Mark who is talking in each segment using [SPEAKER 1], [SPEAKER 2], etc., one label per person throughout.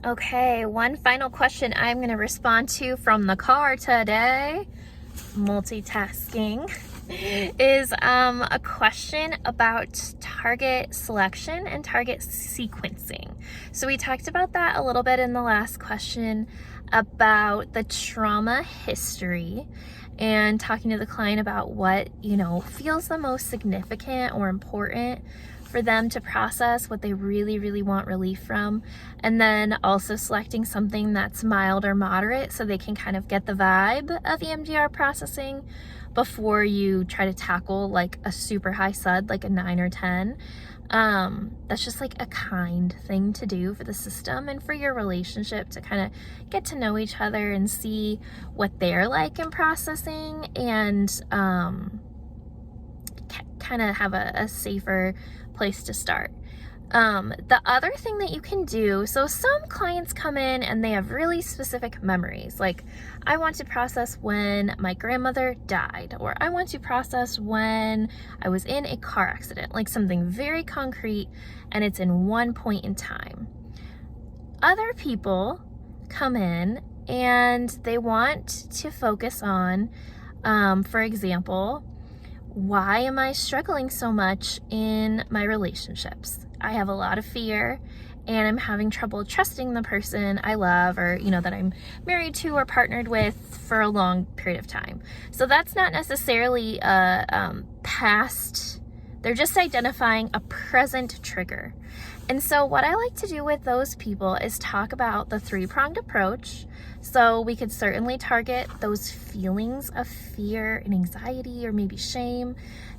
[SPEAKER 1] Okay, one final question I'm going to respond to from the car today, multitasking, is a question about target selection and target sequencing. So we talked about that a little bit in the last question about the trauma history and talking to the client about what, feels the most significant or important for them to process, what they really, really want relief from, and then also selecting something that's mild or moderate so they can kind of get the vibe of EMDR processing before you try to tackle like a super high SUD, like a 9 or 10. That's just like a kind thing to do for the system and for your relationship to kind of get to know each other and see what they're like in processing and kind of have a safer place to start. The other thing that you can do, so some clients come in and they have really specific memories, like I want to process when my grandmother died, or I want to process when I was in a car accident, like something very concrete and it's in one point in time. Other people come in and they want to focus on, for example, why am I struggling so much in my relationships? I have a lot of fear and I'm having trouble trusting the person I love or, that I'm married to or partnered with for a long period of time. So that's not necessarily a past, they're just identifying a present trigger. And so what I like to do with those people is talk about the three-pronged approach. So we could certainly target those feelings of fear and anxiety or maybe shame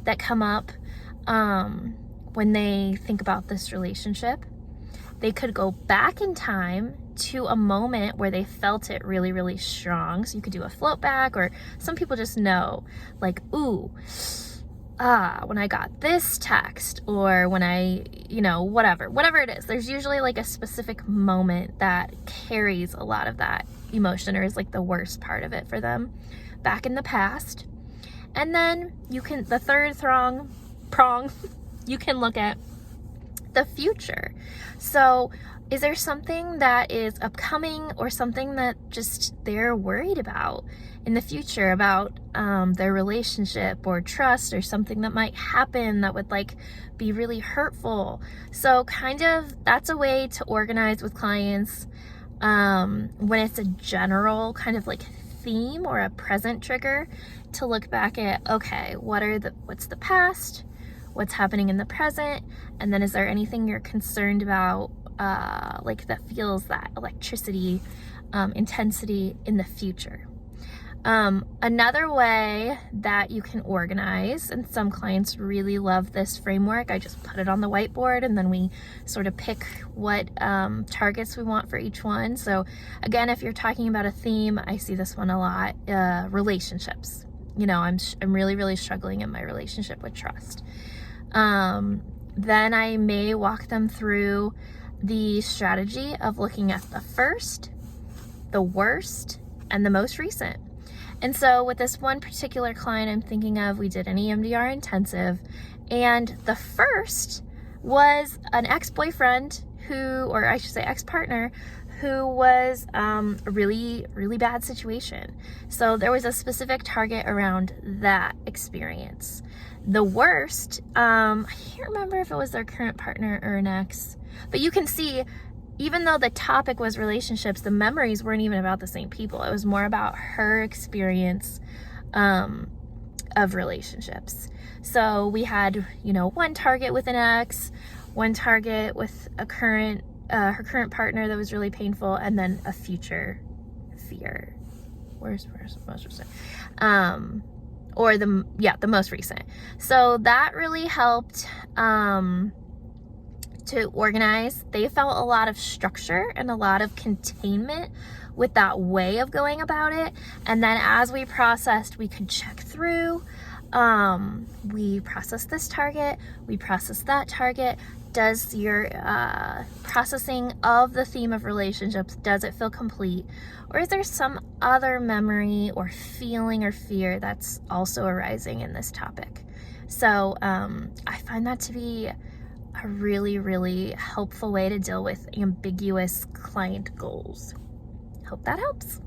[SPEAKER 1] that come up when they think about this relationship. They could go back in time to a moment where they felt it really, really strong. So you could do a float back, or some people just know, like, ooh, when I got this text, or when I, whatever it is. There's usually like a specific moment that carries a lot of that emotion or is like the worst part of it for them back in the past. And then the third prong, you can look at the future. So is there something that is upcoming or something that just they're worried about in the future about their relationship or trust, or something that might happen that would like be really hurtful? So kind of that's a way to organize with clients when it's a general kind of like theme or a present trigger, to look back at, okay, what's the past, what's happening in the present, and then is there anything you're concerned about like that feels that electricity, intensity in the future. Another way that you can organize, and some clients really love this framework, I just put it on the whiteboard and then we sort of pick what targets we want for each one. So again, if you're talking about a theme, I see this one a lot, relationships. I'm really, really struggling in my relationship with trust. Then I may walk them through the strategy of looking at the first, the worst, and the most recent. And so with this one particular client I'm thinking of, we did an EMDR intensive, and the first was an ex-boyfriend or I should say ex-partner, who was a really, really bad situation. So there was a specific target around that experience. The worst, I can't remember if it was their current partner or an ex, but you can see, even though the topic was relationships, the memories weren't even about the same people. It was more about her experience of relationships. So we had, one target with an ex, one target with her current partner that was really painful, and then a future fear. Where's the most recent? Or the most recent. So that really helped to organize. They felt a lot of structure and a lot of containment with that way of going about it. And then as we processed, we could check through. We processed this target, we processed that target. Does your processing of the theme of relationships, does it feel complete? Or is there some other memory or feeling or fear that's also arising in this topic? So I find that to be a really, really helpful way to deal with ambiguous client goals. Hope that helps.